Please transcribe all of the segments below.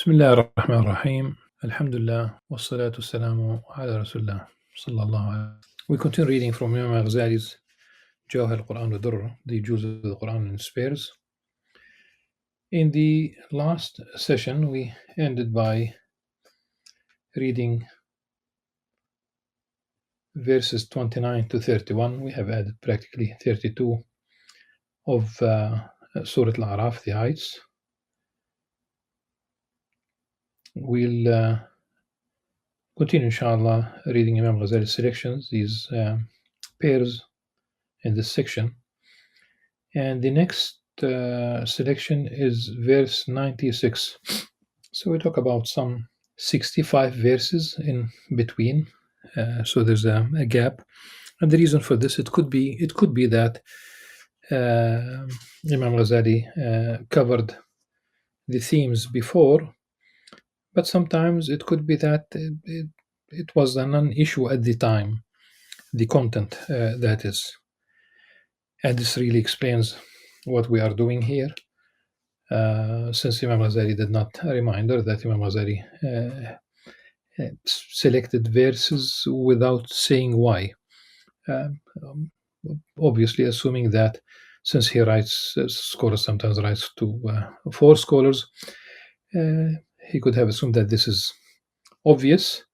بسم الله الرحمن الرحيم. الحمد لله والصلاة والسلام على رسول الله صلى الله عليه وسلم. We continue reading from Imam Al-Ghazali's Jawahir al-Quran wa-Durr, the Juz of the Quran in spares. In the last session, we ended by reading verses 29 to 31. We have added practically 32 of Surah Al-A'raf, the heights. We'll continue, inshallah, reading Imam Ghazali's selections, these pairs in this section. And the next selection is verse 96. So we talk about some 65 verses in between. So there's a gap. And the reason for this, it could be that Imam Ghazali covered the themes before, but sometimes it could be that it was a non-issue at the time, the content, that is. And this really explains what we are doing here, since Imam Ghazali did not remind her that Imam Ghazali selected verses without saying why. Obviously, assuming that since he writes, scholars sometimes writes to four scholars, he could have assumed that this is obvious,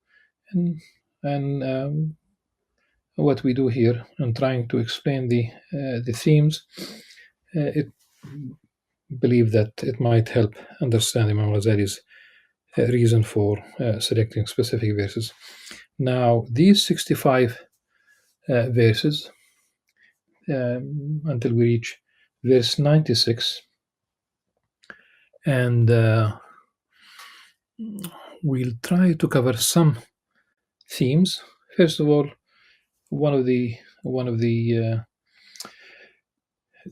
and what we do here in trying to explain the themes, it believe that it might help understand Imam Ghazali's reason for selecting specific verses. Now, these 65 verses, until we reach verse 96, and we'll try to cover some themes. First of all, one of the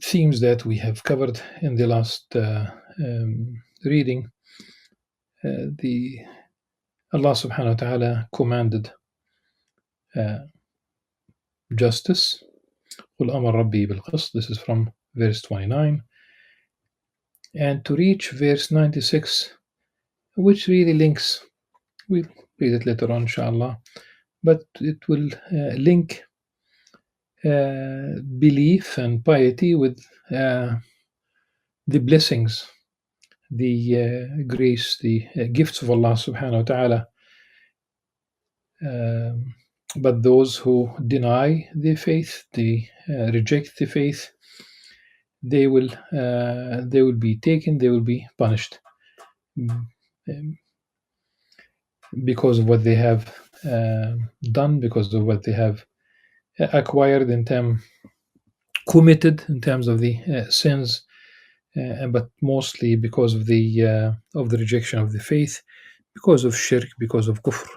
themes that we have covered in the last reading, the Allah subhanahu wa ta'ala commanded justice. قُلْ أَمَرْ رَبِّي بِالْقِسْطِ. This is from verse 29. And to reach verse 96, which really links, we'll read it later on inshallah, but it will link belief and piety with the blessings, the grace, the gifts of Allah subhanahu wa ta'ala. But those who deny the faith, they reject the faith, they will be taken, they will be punished because of what they have done, because of what they have acquired committed in terms of the sins, but mostly because of the rejection of the faith, because of shirk, because of kufr.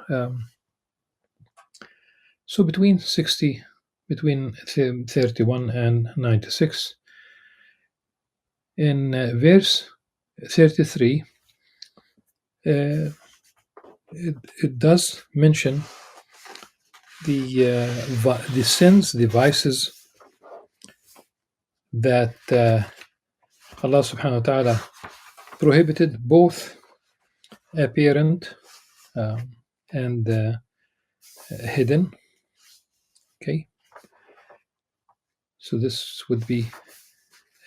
So between 31 and 96, in verse 33, it does mention the sins, the vices that Allah subhanahu wa ta'ala prohibited, both apparent and hidden. Okay, so this would be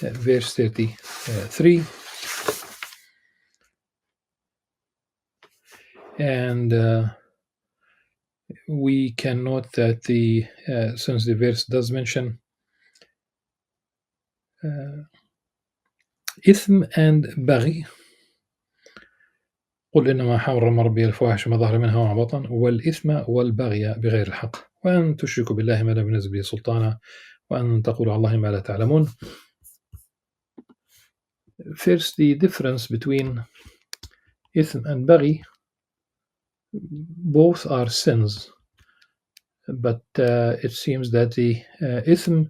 verse 33, and we can note that since the verse does mention إثم and بغي، قل إنما حرم ربي الفواحش ما ظهر منها وما بطن والإثم والبغي بغير الحق وأن تشركوا بالله ما لم ينزل به سلطانا وأن تقولوا على الله ما لا تعلمون. First, the difference between إثم and بغي. Both are sins, but it seems that the إثم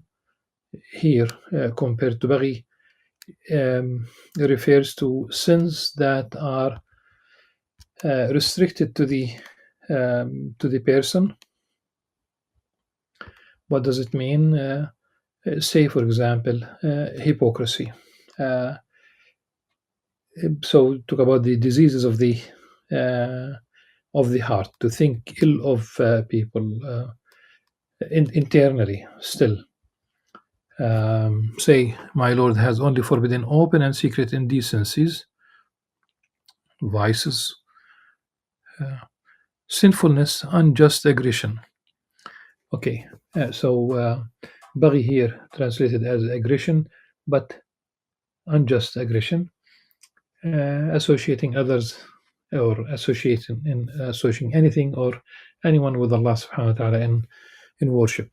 here compared to بغي refers to sins that are restricted to the person. What does it mean? Say, for example, hypocrisy. So talk about the diseases of the heart, to think ill of people internally still. Say, my Lord has only forbidden open and secret indecencies, vices, sinfulness, unjust aggression. Okay, so baghi here translated as aggression, but unjust aggression, associating others or associating anything or anyone with Allah subhanahu wa ta'ala in worship.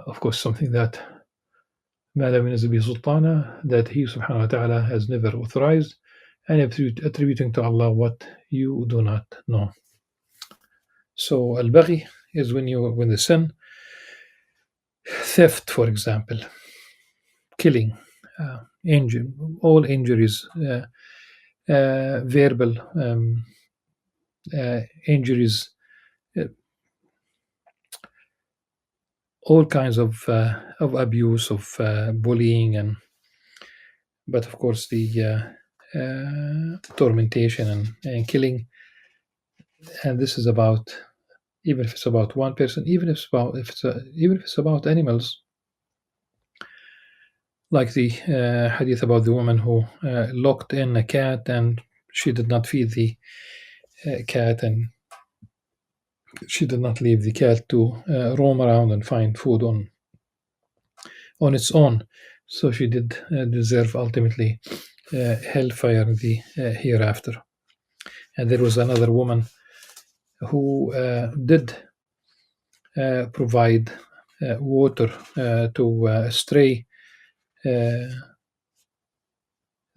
Of course, something that ما لم ينزل به سلطانه, that He subhanahu wa ta'ala has never authorized, and attributing to Allah what you do not know. So al-baghi is when the sin, theft, for example, killing, injury, all injuries, verbal injuries, uh, all kinds of abuse, of bullying, but of course the tormentation and killing. And this is about, even if it's about one person, even if it's about animals, like the hadith about the woman who locked in a cat and she did not feed the cat, and she did not leave the cat to roam around and find food on its own. So she did deserve ultimately hellfire in the hereafter. And there was another woman who did provide water to a stray,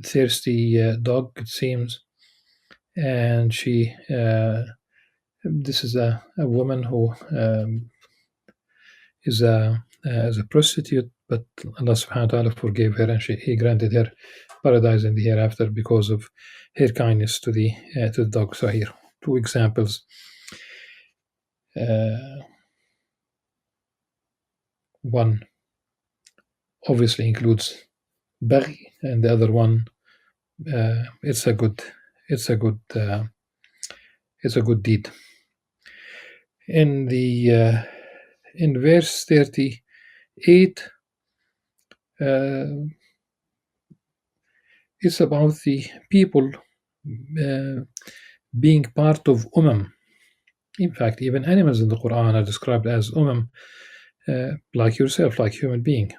thirsty dog, it seems. And this is a woman who is a prostitute, but Allah subhanahu wa ta'ala forgave her, and He granted her paradise in the hereafter because of her kindness to the dog. So here, two examples. One obviously includes baghi, and the other one, it's a good deed. In verse 38, it's about the people being part of In fact, even animals in the Quran are described as like yourself, like human being.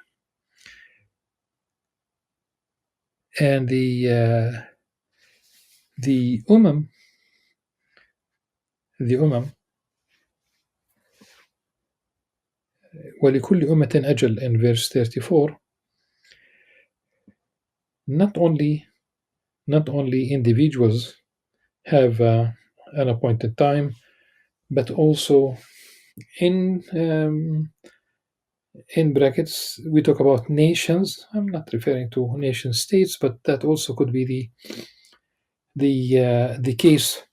And the وَلِكُلِّ أُمَّةٍ أَجَلٌ, in verse 34, not only individuals have an appointed time, but also in brackets we talk about nations. I'm not referring to nation states, but that also could be the case.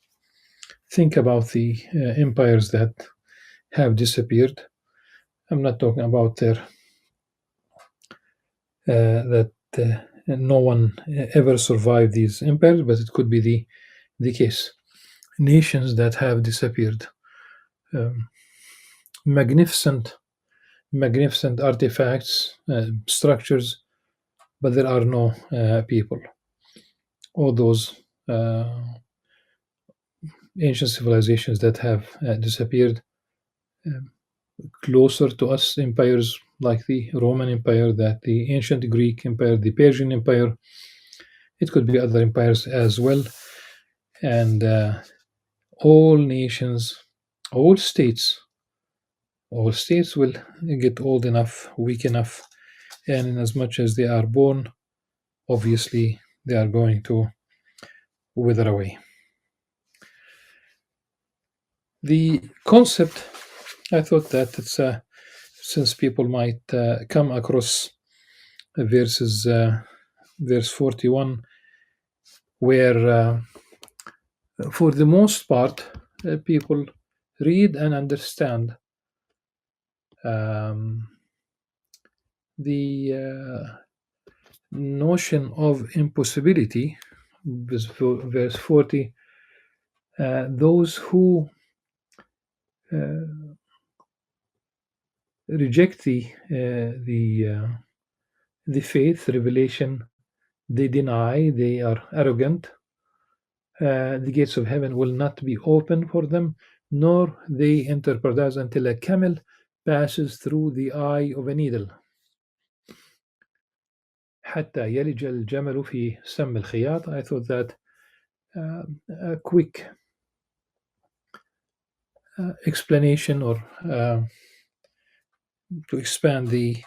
Think about the empires that have disappeared. I'm not talking about that no one ever survived these empires, but it could be the case. Nations that have disappeared. Magnificent artifacts, structures, but there are no people. All those ancient civilizations that have disappeared. Closer to us, empires like the Roman Empire, the ancient Greek Empire, the Persian Empire. It could be other empires as well. And all nations, all states will get old enough, weak enough, and in as much as they are born, obviously they are going to wither away. The concept, I thought that it's since people might come across verse 41, where for the most part people read and understand the notion of impossibility, verse 40, those who reject the faith, revelation, they deny, they are arrogant. The gates of heaven will not be open for them, nor they enter paradise until a camel passes through the eye of a needle. حتى يلج الجمل في سم الخياط. I thought that a quick explanation or to expand the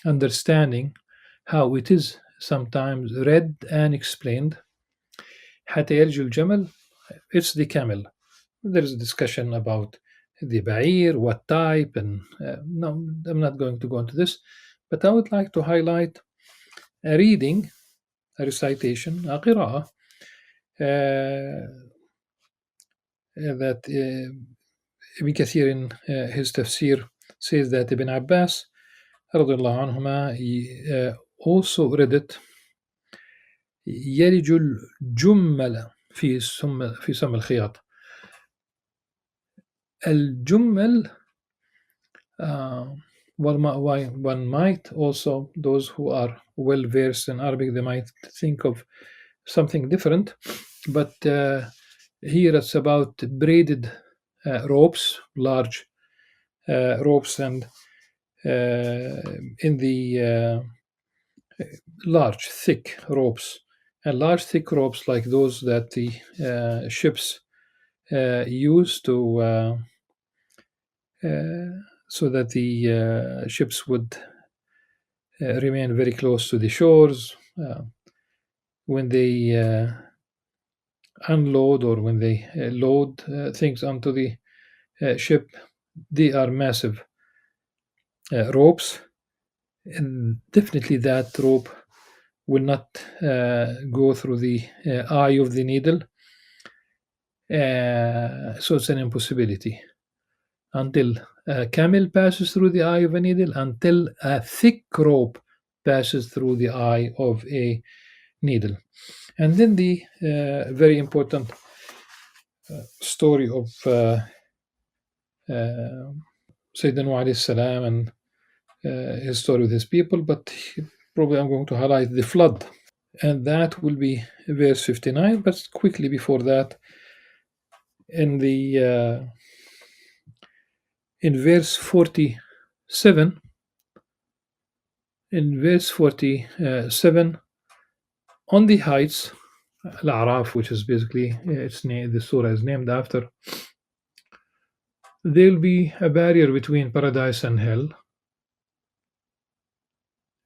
understanding how it is sometimes read and explained. حتى يلج الجمل, it's the camel. There is a discussion about the ba'ir, what type, and no, I'm not going to go into this, but I would like to highlight a reading, a recitation, a qira'ah, that Ibn Kathir in his tafsir says that Ibn Abbas radiallahu anhuma, he also read it, يلج الجمل في سم الخياط. الجمل, one might also, those who are well versed in Arabic, they might think of something different, but here it's about braided ropes, large ropes, and in the large thick ropes, and large thick ropes like those that the ships use to so that the ships would remain very close to the shores when they unload or when they load things onto the ship. They are massive ropes, and definitely that rope will not go through the eye of the needle, so it's an impossibility until a camel passes through the eye of a needle, until a thick rope passes through the eye of a needle. And then the very important story of Sayyidina Nuh alayhi salam and his story with his people, but probably I'm going to highlight the flood, and that will be verse 59. But quickly before that, in verse 47, on the heights, Al-A'raf, which is basically the surah is named after, there will be a barrier between paradise and hell,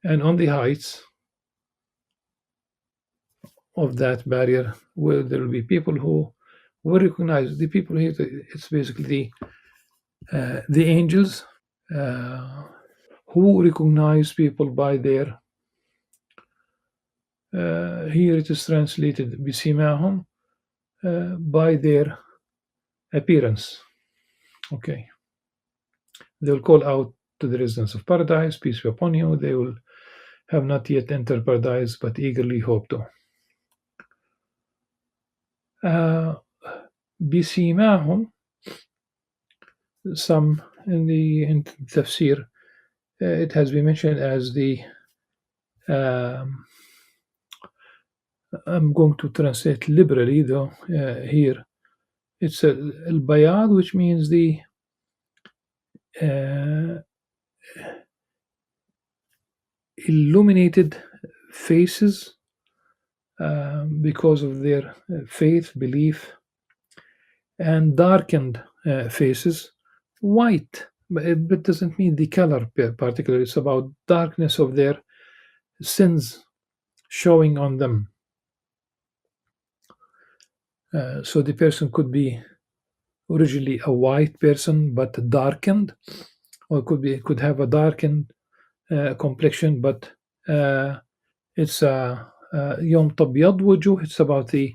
and on the heights of that barrier, where there will be people who will recognize the people here. It's basically the angels who recognize people by their here it is translated bisimahum, by their appearance. Okay, they will call out to the residents of paradise, peace be upon you. They will have not yet entered paradise, but eagerly hope to. Bisimahum, some in the tafsir, it has been mentioned as the I'm going to translate liberally though here. It's al-bayad, which means the illuminated faces because of their faith, belief, and darkened faces, white, but it doesn't mean the color particularly. It's about darkness of their sins showing on them. So the person could be originally a white person but darkened, or could have a darkened complexion, but it's a yom tabyad wujuh. It's about the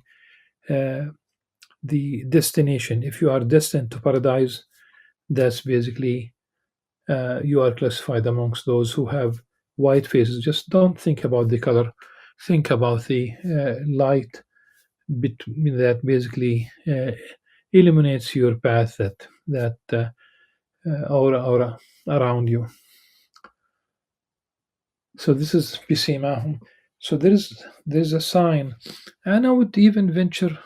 destination. If you are destined to paradise, that's basically you are classified amongst those who have white faces. Just don't think about the color. Think about the light that basically illuminates your path, that aura around you. So this is bisimahum. So there's a sign, and I would even venture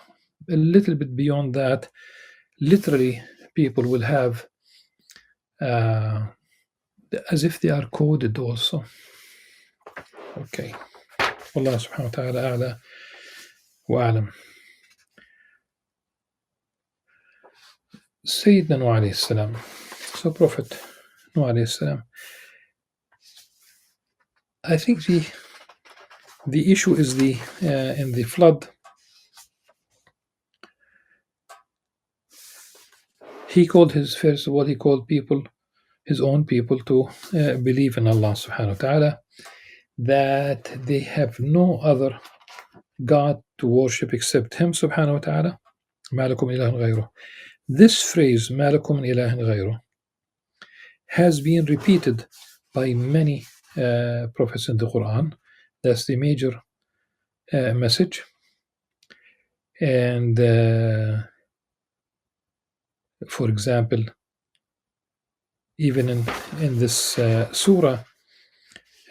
a little bit beyond that. Literally, people will have as if they are coded also. Okay. Allah subhanahu wa ta'ala a'la wa a'lam. Sayyidina Nuh alayhi salam. So Prophet Nuh alayhi salam. I think the issue is in the flood. He called first of all, he called people, his own people, to believe in Allah subhanahu wa ta'ala, that they have no other God to worship except Him subhanahu wa ta'ala. مَا لَكُمْ إِلَهٌ غَيْرُهُ. This phrase, مَا لَكُمْ إِلَهٌ غَيْرُهُ, has been repeated by many prophets in the Qur'an. That's the major message. And for example, even in this surah,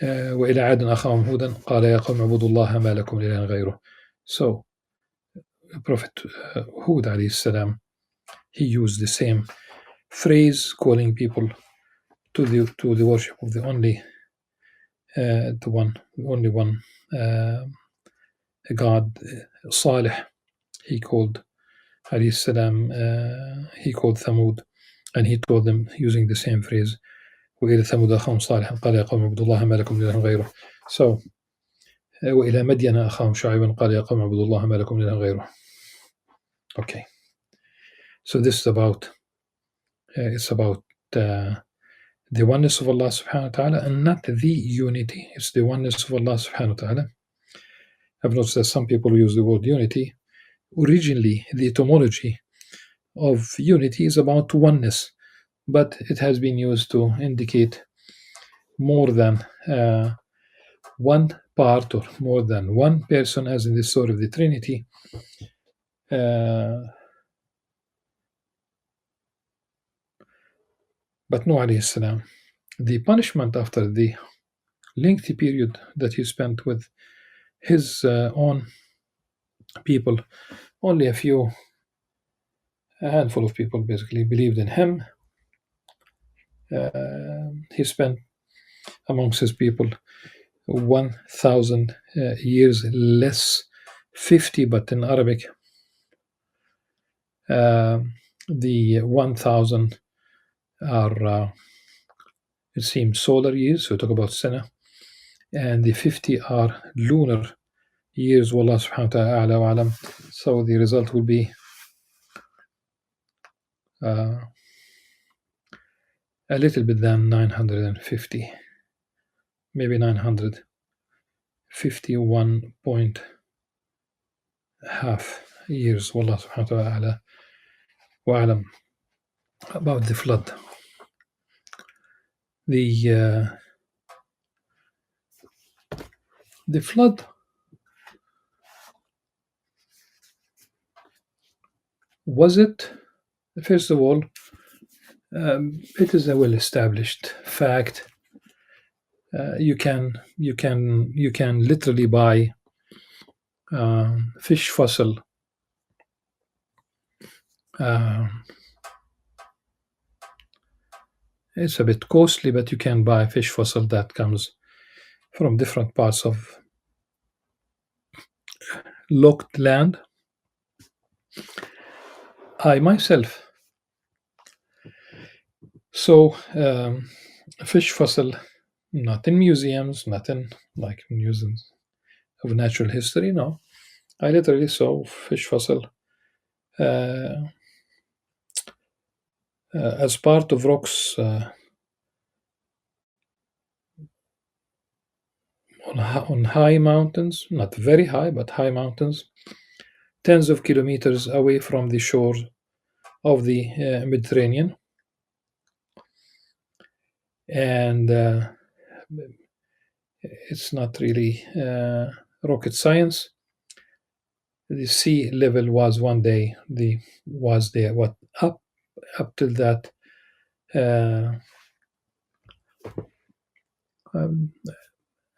وإلى عاد أخاهم هودا قال يا قوم اعبدوا الله ما لكم من إله غيره. So Prophet Hud alayhi salam, he used the same phrase, calling people to the worship of the only one God, Salih. He called alayhi salam, he called Thamud, and he told them using the same phrase, وإلى ثمود أخاهم صالحا قال يا قوم اعبدوا الله ما لكم من إله غيره. So وإلى مدين أخاهم شعيبا قال يا قوم اعبدوا الله ما لكم من إله غيره. Okay, so this is about it's about the oneness of Allah subhanahu wa ta'ala, and not the unity. It's the oneness of Allah subhanahu wa ta'ala. I've noticed that some people use the word unity. Originally, the etymology of unity is about oneness, but it has been used to indicate more than one part or more than one person, as in the story of the Trinity. But Nuh alayhi salam, the punishment after the lengthy period that he spent with his own people, only a handful of people basically believed in him. He spent amongst his people 1,000 years less 50, but in Arabic the 1,000 are it seems solar years, so we talk about sana, and the 50 are lunar years. Wallah subhanahu wa ta'ala a'la wa alam. So the result will be a little bit than 950, maybe 951.5 years. Wallah subhanahu wa ta'ala wa alam. About the flood. The flood was it? First of all, it is a well-established fact. You can literally buy fish fossil. It's a bit costly, but you can buy fish fossil that comes from different parts of locked land. I myself saw fish fossil, not in museums, not in like museums of natural history. No, I literally saw fish fossil as part of rocks on high mountains, not very high, but high mountains, tens of kilometers away from the shore of the Mediterranean. and it's not really rocket science. The sea level was one day was there. What up till that, uh, um,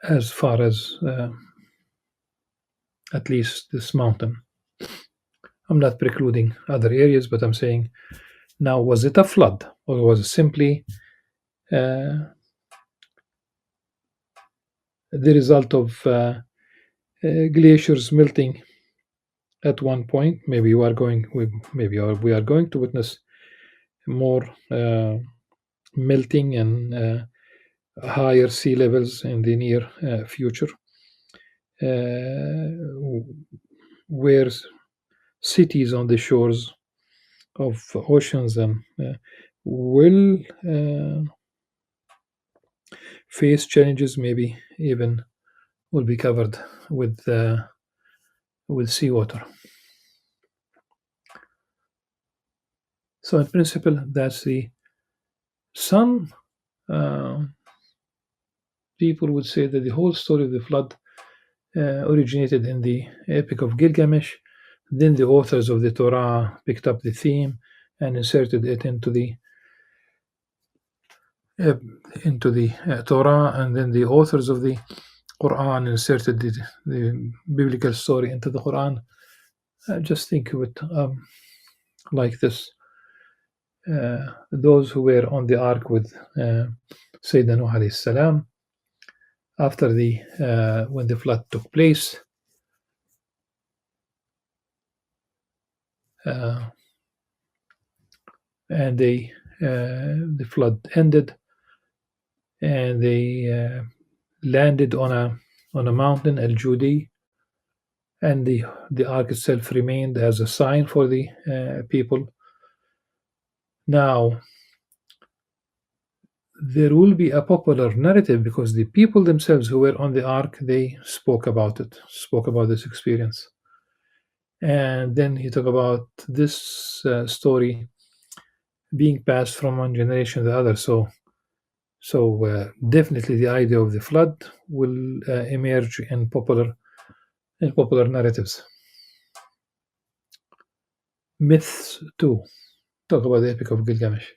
as far as at least this mountain. I'm not precluding other areas, but I'm saying now, was it a flood or was it simply uh, the result of glaciers melting at one point? Maybe we are going to witness more melting and higher sea levels in the near future, where cities on the shores of oceans and will face challenges, maybe even will be covered with seawater. So in principle, that's the some uh, people would say that the whole story of the flood originated in the Epic of Gilgamesh. Then the authors of the Torah picked up the theme and inserted it uh, into the Torah, and then the authors of the Qur'an inserted the biblical story into the Qur'an. Just think of it like this. Those who were on the ark with Sayyidina Nuh alayhi salam, after when the flood took place, and the flood ended, and they landed on a mountain, Al Judi, and the ark itself remained as a sign for the people. Now, there will be a popular narrative because the people themselves who were on the ark, they spoke about this experience. And then he talked about this story being passed from one generation to the other. So definitely the idea of the flood will emerge in popular narratives. Myths too. Talk about the Epic of Gilgamesh.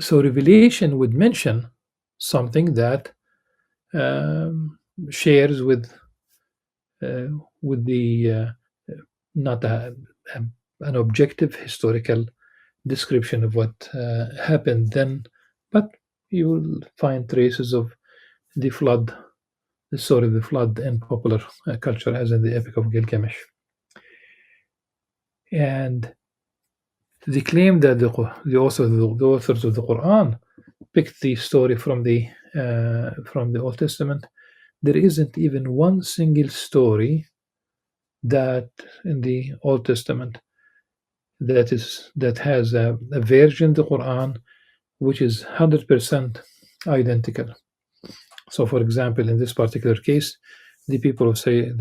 So Revelation would mention something that shares with the not an objective historical description of what happened then, but you will find traces of the flood, the story of the flood in popular culture, as in the Epic of Gilgamesh. And the claim that the authors of the Quran picked the story from the Old Testament, there isn't even one single story that in the Old Testament that has a version of the Quran which is 100% identical. So, for example, in this particular case, the people of say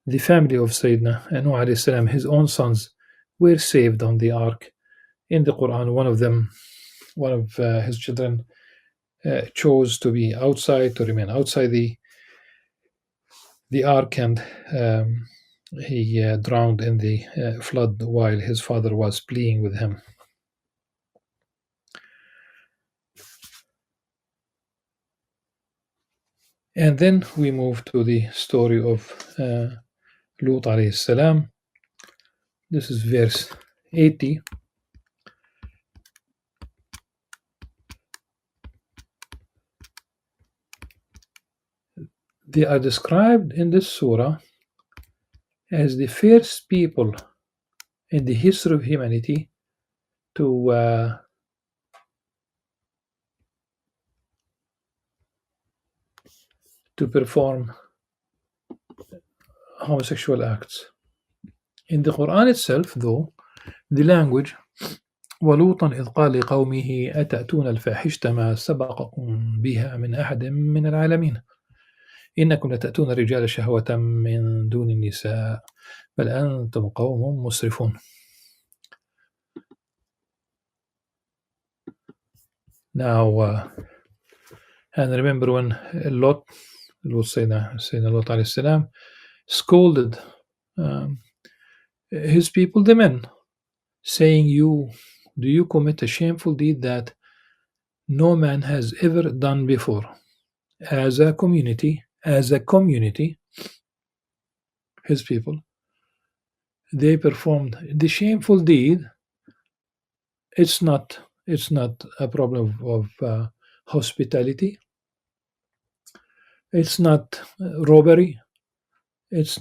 the family of Sayyidina Nuh alayhi salam, his own sons, were saved on the ark. In the Quran, one of his children chose to remain outside the ark, and he drowned in the flood while his father was pleading with him. And then we move to the story of Lut alayhi salam. This is verse 80. They are described in this surah as the first people in the history of humanity to perform homosexual acts. In the Quran itself, though, the language وَلُوطًا إِذْ قَالَ لِقَوْمِهِ أَتَأْتُونَ الْفَاحِشَةَ مَا سَبَقَكُم بِهَا مِنْ أَحَدٍ مِنَ الْعَالَمِينَ إِنَّكُمْ لَتَأْتُونَ الرِّجَالَ شَهْوَةً مِنْ دُونِ النِّسَاءِ بَلْ أَنْتُمْ قَوْمٌ مُسْرِفُونَ. Now, and remember when Lot, Sayyidina Lot alayhi salam, scolded um, his people, the men, saying, do you commit a shameful deed that no man has ever done before? As a community, his people, they performed the shameful deed. It's not a problem of hospitality. It's not robbery. It's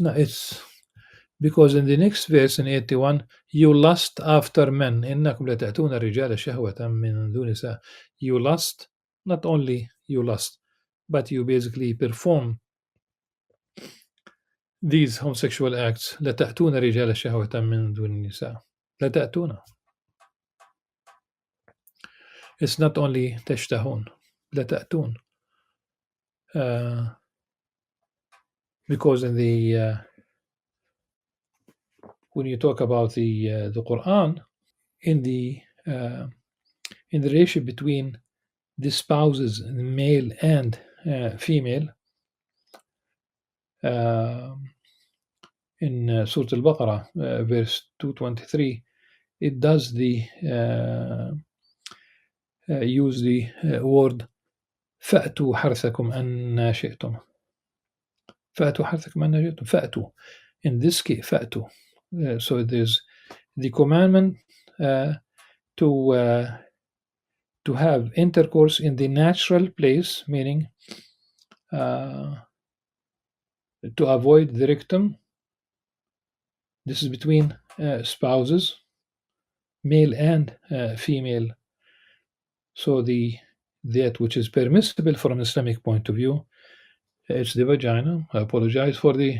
because in the next verse in 81, you lust after men. إنكم لتأتون الرجال شهوة من دون نساء. You lust, not only you lust, but you basically perform these homosexual acts. لتأتون الرجال شهوة من دون النساء. لتأتون. It's not only تشتهون. لتأتون. Because in the when you talk about the Qur'an, in the relationship between the spouses, male and female, in Surah Al-Baqarah, verse 223, it does the use the word فأتوا حرثكم أن شئتم. فأتوا حرثكم أن شئتم. فأتوا. In this case, فأتوا. So there's the commandment to have intercourse in the natural place, meaning to avoid the rectum. This is between spouses, male and female. So that which is permissible from an Islamic point of view, it's the vagina. I apologize for the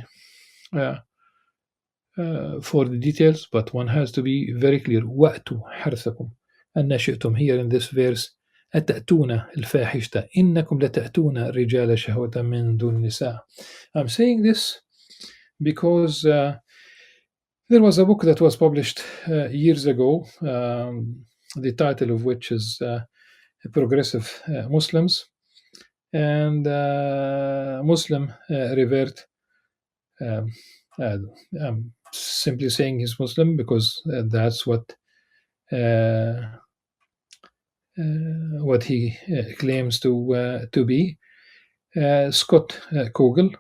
details, but one has to be very clear. وَأْتُوا حَرْثَكُمْ أَنَّ شِئْتُم. Here in this verse, أتأتون الفاحشة إنكم لتأتون الرجال شهوة من دون النساء. I'm saying this because there was a book that was published years ago, the title of which is Progressive Muslims, and Muslim revert. I'm simply saying he's Muslim because that's what he claims to be. Scott Kogel.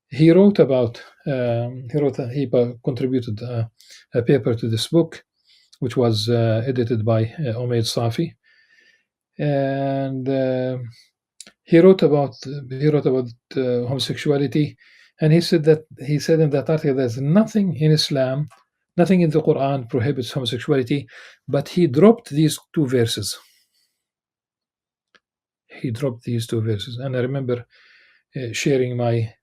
He wrote about. He contributed a paper to this book, which was edited by Umayyad Safi, and he wrote about homosexuality, and he said in that article there's nothing in Islam, nothing in the Quran prohibits homosexuality, but he dropped these two verses. And I remember sharing my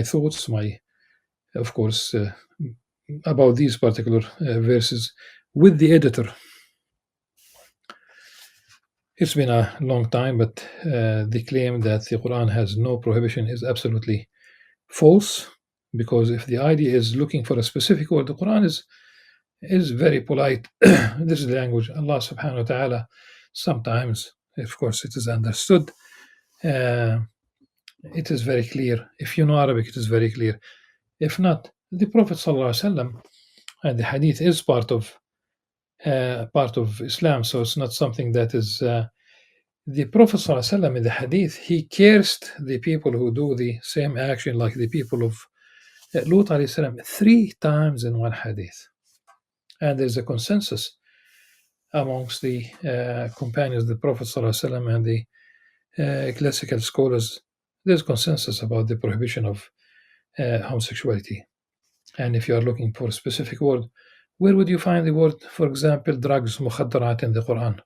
thoughts, of course, about these particular verses with the editor. It's been a long time, but the claim that the Quran has no prohibition is absolutely false, because if the idea is looking for a specific word, the Quran is very polite. This is the language Allah subhanahu wa ta'ala. Sometimes, of course, it is understood. It is very clear. If you know Arabic, it is very clear. If not, the Prophet sallallahu alaihi wasallam, and the Hadith is part of Islam, so it's not something that is. The Prophet sallallahu alaihi wasallam in the Hadith, he cursed the people who do the same action like the people of Lut alayhi salam 3 times in one Hadith, and there's a consensus amongst the companions of the Prophet sallallahu alaihi wasallam and the classical scholars. There's consensus about the prohibition of homosexuality. And if you are looking for a specific word, where would you find the word, for example, drugs, mukhaddarat, in the Quran?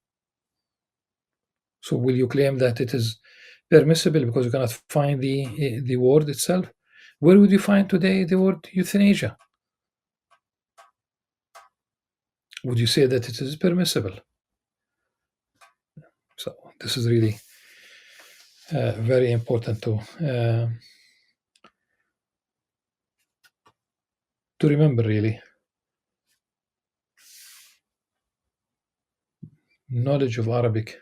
So will you claim that it is permissible because you cannot find the word itself? Where would you find today the word euthanasia? Would you say that it is permissible? So this is really very important to remember, really. knowledge of Arabic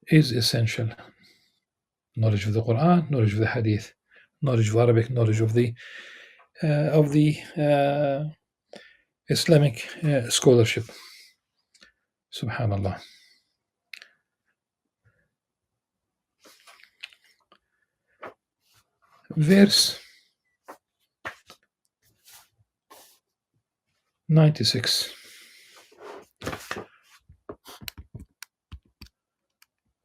is essential. Knowledge of the Qur'an, knowledge of the Hadith, knowledge of Arabic, knowledge of the Islamic scholarship. Subhanallah. Verse 96,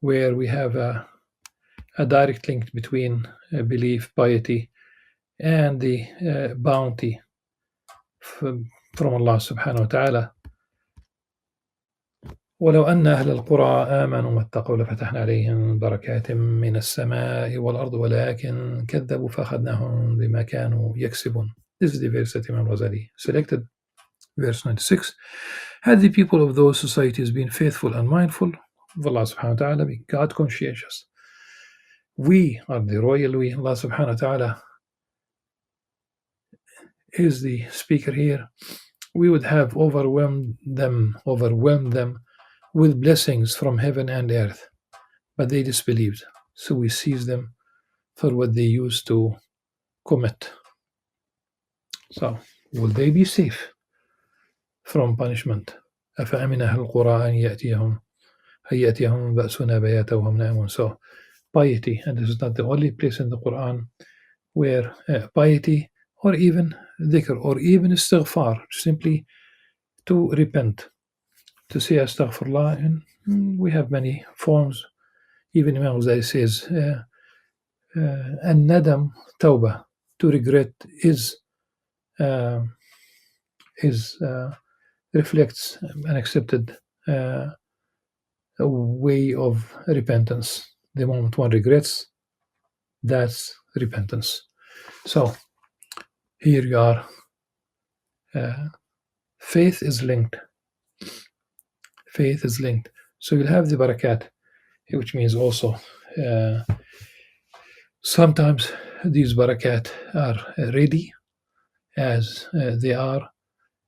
where we have a direct link between belief, piety, and the bounty from Allah subhanahu wa ta'ala. ولو أن أهل القرى آمنوا واتقوا لفتحنا عليهم بركات من السماء والأرض ولكن كذبوا فأخذناهم بما كانوا يكسبون. This is the verse that Imam Al-Ghazali selected, verse 96. Had the people of those societies been faithful and mindful of Allah subhanahu wa ta'ala, be God conscientious, we are the royal we, Allah subhanahu wa ta'ala is the speaker here, we would have overwhelmed them with blessings from heaven and earth, but they disbelieved, so we seized them for what they used to commit. So, will they be safe from punishment? أَفَأَمِنَ أَهْلُ الْقُرَىٰ أَنْ يَأْتِيَهُمْ بَأْسُنَا بَيَاتًا وَهُمْ نَائِمُونَ. So, piety, and this is not the only place in the Qur'an where piety or even dhikr or even istighfar, simply to repent, to say astaghfirullah, and we have many forms. Even Imam Ghazali says an-nadam tawbah, to regret is reflects an accepted way of repentance. The moment one regrets, that's repentance. So here you are. Faith is linked. Faith is linked. So you'll have the barakat, which means also sometimes these barakat are ready as they are,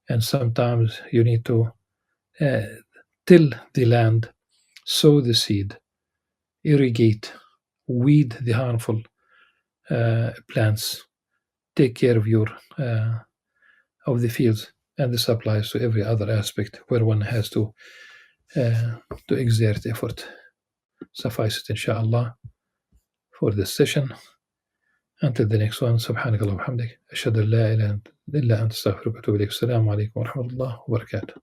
and sometimes you need to till the land, sow the seed, irrigate, weed the harmful plants, take care of your of the fields, and this applies to every other aspect where one has to exert effort. Suffice it, inshallah, for this session. Until the next one, سبحانك اللهم وبحمدك أشهد أن لا إله إلا أنت أستغفرك وأتوب إليك. السلام عليكم ورحمة الله وبركاته.